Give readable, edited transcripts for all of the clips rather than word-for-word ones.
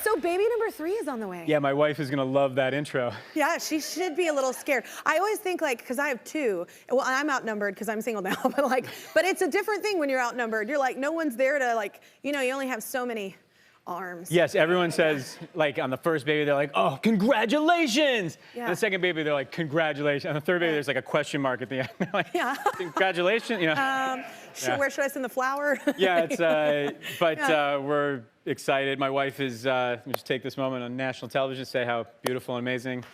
So baby number 3 is on the way. Yeah, my wife is gonna love that intro. Yeah, she should be a little scared. I always think like, cause I have 2, well, I'm outnumbered cause I'm single now, but it's a different thing when you're outnumbered. You're like, no one's there to like, you know, you only have so many arms. Yes, everyone says, like on the first baby, they're like, oh, congratulations. Yeah. And the second baby, they're like, congratulations. And the third baby, there's like a question mark at the end. They're like, Yeah. Congratulations, you know. Yeah. Where should I send the flower? Yeah, it's, we're excited. My wife is, let me just take this moment on national television to say how beautiful and amazing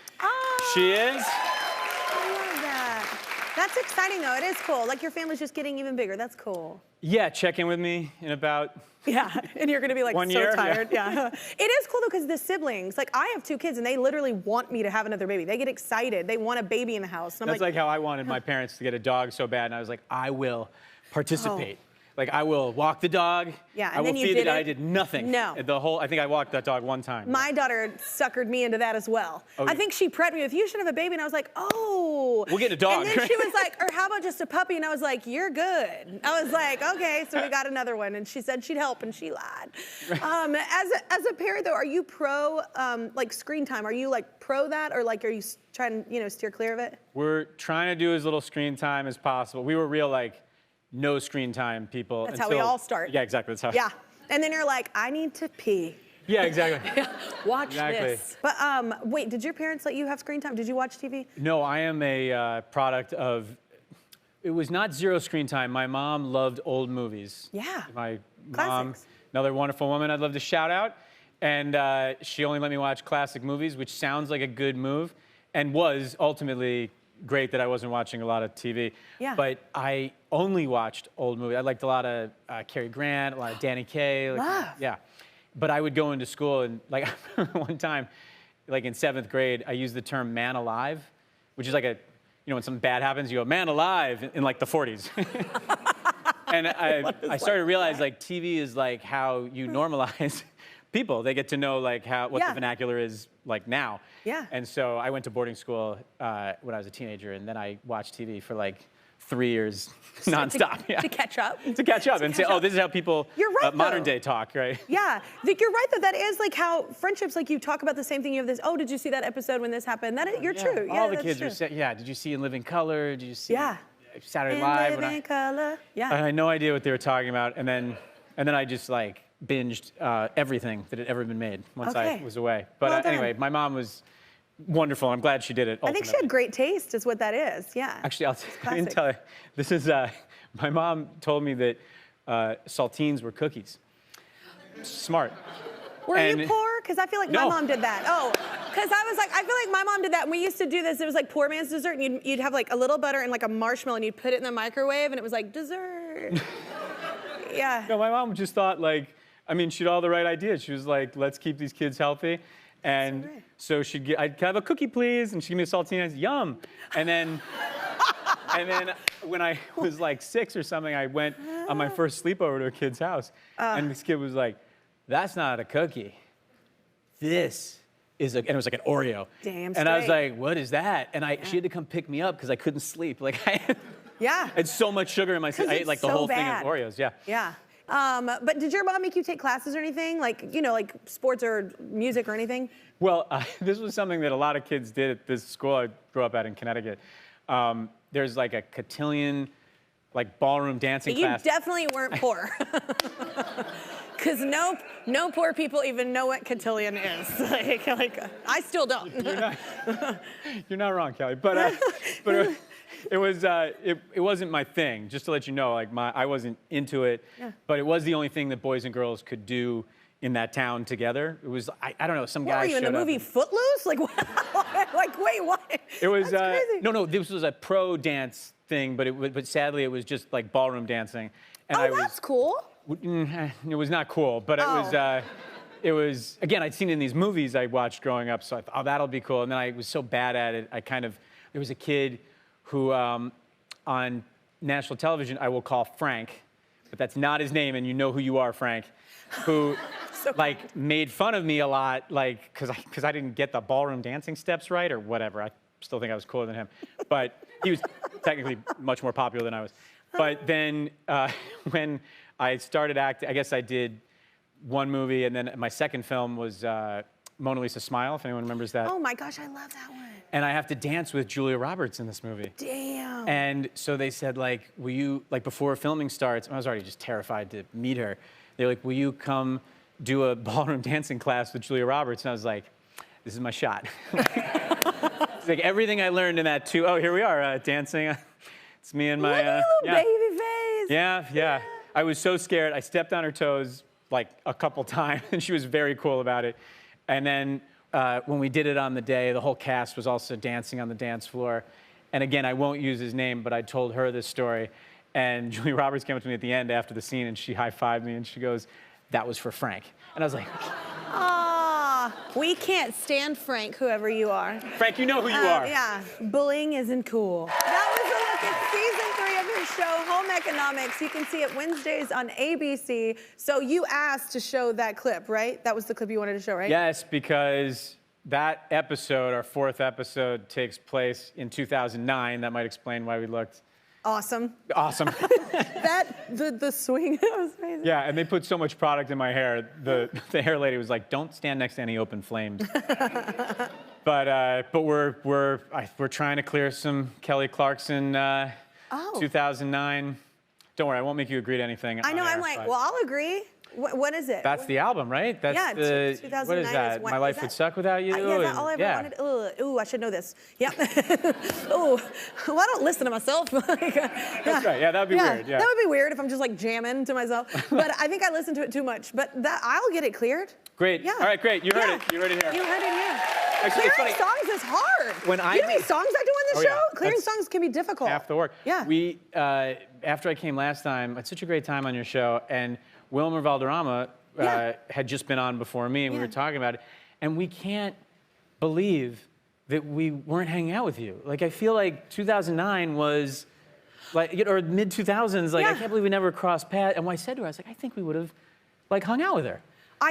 she is. I love that. That's exciting though, it is cool. Like your family's just getting even bigger, that's cool. Yeah, check in with me in about Yeah, and you're gonna be like 1 so year? tired. Yeah. It is cool though, because the siblings, like I have 2 kids and they literally want me to have another baby. They get excited. They want a baby in the house. And I'm That's like how I wanted my parents to get a dog so bad, and I was like, I will participate. Like I will walk the dog. Yeah, and I will then you feed did it. it? I did nothing. No. I think I walked that dog 1 time. My daughter suckered me into that as well. Oh, I think she prepped me with, you should have a baby, and I was like, oh. We'll get a dog. And then she was like, or how about just a puppy? And I was like, you're good. I was like, okay, so we got another one. And she said she'd help, and she lied. As a parent though, are you pro like screen time? Are you like pro that, or like are you trying to, you know, steer clear of it? We're trying to do as little screen time as possible. We were real like no screen time people. That's how we all start. Yeah, exactly. That's how. Yeah, and then you're like, I need to pee. Yeah, exactly. Watch this. But wait, did your parents let you have screen time? Did you watch TV? No, I am a product of, it was not zero screen time. My mom loved old movies. Yeah. My Classics. mom, another wonderful woman I'd love to shout out. And she only let me watch classic movies, which sounds like a good move, and was ultimately great that I wasn't watching a lot of TV. Yeah. But I only watched old movies. I liked a lot of Cary Grant, a lot of Danny Kaye. Like, Love. Yeah. But I would go into school and like one time, like in 7th grade, I used the term man alive, which is like a, you know, when something bad happens, you go, man alive, in like the 40s. And I started to realize like TV is like how you normalize people. They get to know like what the vernacular is like now. Yeah. And so I went to boarding school when I was a teenager, and then I watched TV for like 3 years nonstop. To catch up. To catch up and say, oh, this is how people You're right, modern though. day talk, right? Yeah, like you're right though. That is like how friendships, like you talk about the same thing. You have this. Oh, did you see that episode when this happened? You're true. Yeah, all the that's kids true. are saying, yeah. Did you see In Living Color? Did you see Saturday In Live? Living Color. Yeah. I had no idea what they were talking about, and then I just like binged everything that had ever been made once I was away. But Well done. anyway, my mom was wonderful. I'm glad she did it. I think she had great taste, is what that is. Yeah. Actually, I didn't tell you. This is my mom told me that saltines were cookies. Smart. Were you poor? Because I feel like my mom did that. Oh, because I was like, I feel like my mom did that. And we used to do this. It was like poor man's dessert. And you'd have like a little butter and like a marshmallow, and you'd put it in the microwave, and it was like dessert. Yeah. No, my mom just thought like, I mean, she had all the right ideas. She was like, let's keep these kids healthy. And so she'd get, I'd have a cookie, please. And she'd give me a saltine. I said, yum. And then when I was like 6 or something, I went on my first sleepover to a kid's house. And this kid was like, that's not a cookie. This is and it was like an Oreo. Damn straight. And I was like, what is that? And she had to come pick me up because I couldn't sleep. Like I had so much sugar in my system. I ate like the whole thing of Oreos. Yeah. Yeah. But did your mom make you take classes or anything? Like, you know, like sports or music or anything? Well, this was something that a lot of kids did at this school I grew up at in Connecticut. There's like a cotillion, like ballroom dancing class. You definitely weren't poor. Because no poor people even know what cotillion is. like I still don't. You're not wrong, Kelly. But it wasn't my thing. Just to let you know, like I wasn't into it. Yeah. But it was the only thing that boys and girls could do in that town together. It was I don't know, some guy. Were you in the movie Footloose? Like what? Like wait, what? It was That's crazy. No, this was a pro dance thing, but sadly it was just like ballroom dancing. And that's cool. It was not cool, but it was again, I'd seen it in these movies I watched growing up, so I thought, oh, that'll be cool. And then I was so bad at it, there was a kid who on national television I will call Frank, but that's not his name, and you know who you are, Frank, who like made fun of me a lot, like because I didn't get the ballroom dancing steps right or whatever. I still think I was cooler than him, but he was technically much more popular than I was. But then when I started acting, I guess I did one movie, and then my second film was Mona Lisa Smile, if anyone remembers that. Oh my gosh, I love that one. And I have to dance with Julia Roberts in this movie. Damn. And so they said, like, will you, like, before filming starts, I was already just terrified to meet her. They're like, will you come do a ballroom dancing class with Julia Roberts? And I was like, this is my shot. It's like everything I learned in that oh, here we are, dancing. It's me and my, Look at your little baby face. Yeah. I was so scared. I stepped on her toes like a couple times, and she was very cool about it. And then when we did it on the day, the whole cast was also dancing on the dance floor. And again, I won't use his name, but I told her this story. And Julia Roberts came up to me at the end after the scene, and she high-fived me, and she goes, that was for Frank. And I was like, ah, we can't stand Frank, whoever you are. Frank, you know who you are. Yeah, bullying isn't cool. That was a look at season 3 of his show, Home Economics. You can see it Wednesdays on ABC. So you asked to show that clip, right? That was the clip you wanted to show, right? Yes, because that episode, our 4th episode, takes place in 2009. That might explain why we looked awesome. Awesome. the swing, that was amazing. Yeah, and they put so much product in my hair. The hair lady was like, don't stand next to any open flames. But we're trying to clear some Kelly Clarkson 2009. Don't worry, I won't make you agree to anything. I know, I'm like, well, I'll agree. What is it? That's the album, right? That's yeah, the, 2009 what is that? My Life Would Suck Without You? Yeah, that's all I ever wanted. Ooh, I should know this. Yeah. Ooh, well, I don't listen to myself. That's right, yeah, that'd be weird. Yeah. That would be weird if I'm just like jamming to myself. But I think I listen to it too much. But I'll get it cleared. Great. Yeah. All right, great. You heard it. You heard it here. You heard it here. Actually, Clearing songs is hard. When you know how many songs I do on the show? Yeah. Clearing songs can be difficult. Half the work. Yeah. We, after I came last time, I had such a great time on your show, and Wilmer Valderrama had just been on before me, and we were talking about it, and we can't believe that we weren't hanging out with you. Like, I feel like 2009 was, like, or mid-2000s, like, I can't believe we never crossed paths. And when I said to her, I was like, I think we would have, like, hung out with her.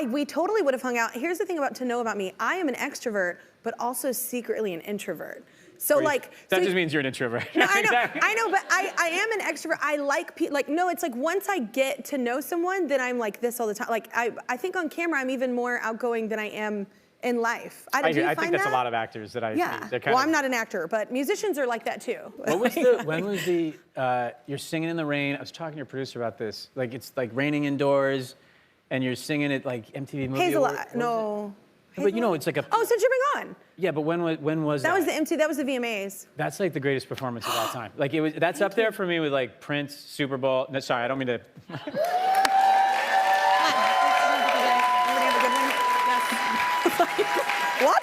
We totally would have hung out. Here's the thing to know about me. I am an extrovert, but also secretly an introvert. So that just means you're an introvert. No, I know, exactly. I know, but I am an extrovert. I like people. Like, no, it's like once I get to know someone, then I'm like this all the time. Like, I think on camera I'm even more outgoing than I am in life. I think that's a lot of actors that well, I'm not an actor, but musicians are like that too. What was when was you're singing in the rain? I was talking to your producer about this. Like, it's like raining indoors, and you're singing it like MTV Movie Hazel, no. But you know, it's like a. Oh, so Dripping On. Yeah, but when was that? That was the MTV. That was the VMAs. That's like the greatest performance of all time. Like, it was. That's up there for me with like Prince, Super Bowl. No, sorry, I don't mean to. What?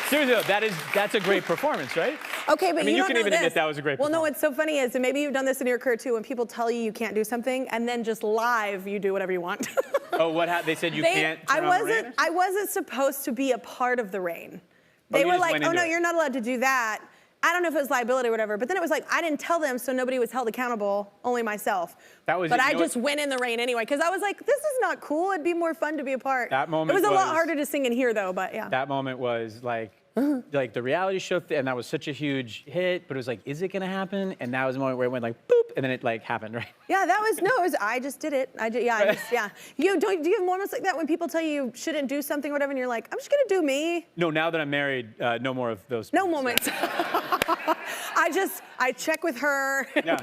Seriously, that's a great performance, right? Okay, but you don't can know even this. admit that was a great performance. Well, no, what's so funny is, and maybe you've done this in your career too, when people tell you can't do something, and then just live, you do whatever you want. Oh, what happened? They said you can't turn on the rain? I wasn't supposed to be a part of the rain. They were like, oh no, you're not allowed to do that. I don't know if it was liability or whatever, but then it was like, I didn't tell them, so nobody was held accountable, only myself. But I just went in the rain anyway, because I was like, this is not cool. It'd be more fun to be a part. That moment It was a lot harder to sing in here, though, but yeah. That moment was like the reality show, and that was such a huge hit, but it was like, is it gonna happen? And that was the moment where it went like, boop, and then it like happened, right? Yeah, I just did it. Do you have moments like that when people tell you shouldn't do something or whatever, and you're like, I'm just gonna do me? No, now that I'm married, no more of those. No moments. I check with her. Yeah.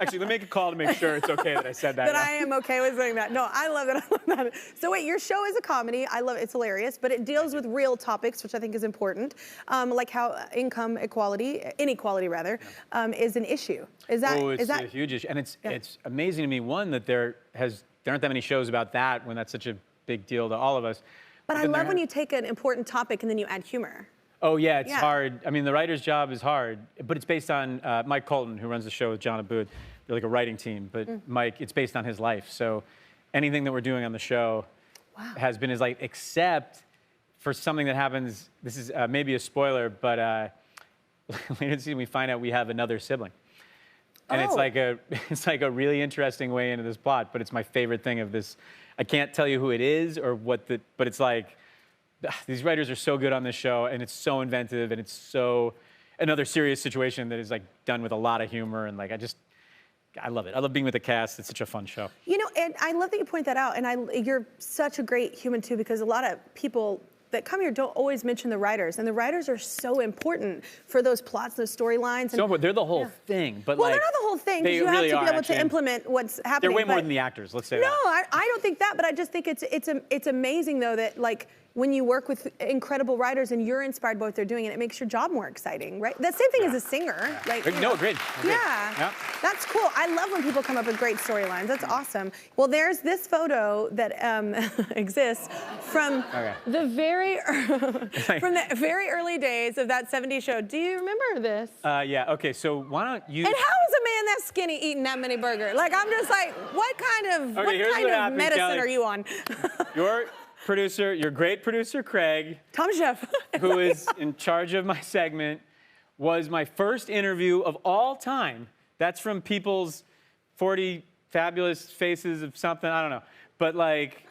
Actually, let me make a call to make sure it's okay that I said that. That I am okay with saying that. No, I love it. I love that. So wait, your show is a comedy. I love it. It's hilarious, but it deals with real topics, which I think is important, like how income inequality rather, is an issue. Is that a huge issue, and it's amazing to me, one, that there aren't that many shows about that when that's such a big deal to all of us. But I love when you take an important topic and then you add humor. Oh yeah, it's hard. I mean, the writer's job is hard, but it's based on Mike Colton, who runs the show with John Abood. They're like a writing team, but Mike, it's based on his life. So anything that we're doing on the show has been his life, except for something that happens. This is maybe a spoiler, but later in the season we find out we have another sibling. And it's like a really interesting way into this plot, but it's my favorite thing of this. I can't tell you who it is or but it's like, these writers are so good on this show, and it's so inventive, and it's so another serious situation that is like done with a lot of humor, and like I love it. I love being with the cast. It's such a fun show. You know, and I love that you point that out. And you're such a great human too, because a lot of people that come here don't always mention the writers, and the writers are so important for those plots, those storylines. So they're the whole thing, but well, like, they're not the whole thing, because they you have really to be are, able actually. to implement what's happening. They're way more than the actors. Let's say no, that. I don't think that, but I just think it's amazing though that like when you work with incredible writers and you're inspired by what they're doing, and it makes your job more exciting, right? The same thing as a singer. Like, No, agreed. Yeah, that's cool. I love when people come up with great storylines. That's awesome. Well, there's this photo that exists from the very early days of that '70s show. Do you remember this? Yeah. Okay. So why don't you? And how is a man that skinny eating that many burgers? Like, I'm just like, what kind of medicine Kelly. are you on? Your producer, your great producer, Craig, Tom Chef, who is in charge of my segment, was my first interview of all time. That's from People's 40 Fabulous Faces of something. I don't know. But like,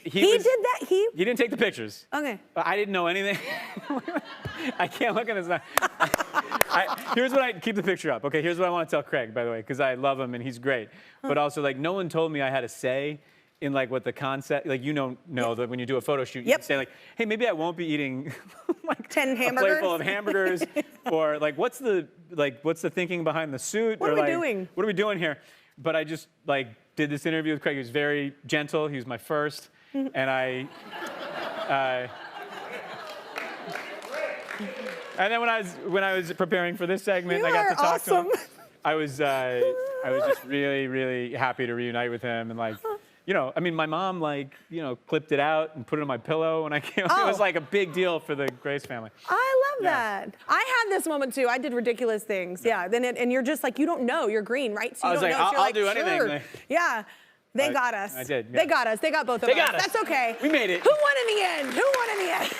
he did that. He didn't take the pictures. Okay. I didn't know anything. I can't look at this. Here's what I keep the picture up. Okay, here's what I want to tell Craig, by the way, because I love him and he's great. But also, like, no one told me I had a say in like what the concept, like, you know that when you do a photo shoot, you can say like, hey, maybe I won't be eating like 10 hamburgers, a plate full of hamburgers, or like, what's the thinking behind the suit? What or are we like, doing? What are we doing here? But I just like did this interview with Craig. He was very gentle. He was my first, and and then when I was preparing for this segment, I got to talk to him. I was just really, really happy to reunite with him, and like, you know, I mean, my mom, like, you know, clipped it out and put it on my pillow when I came. It was like a big deal for the Grace family. I love that. I had this moment too. I did ridiculous things. Yeah. Then and you're just like, you don't know. You're green, right? So I was you don't like, know. I'll do anything. Yeah. They got us. I did. They got us. They got both of us. They got us. That's okay. We made it. Who won in the end? Who won in the end?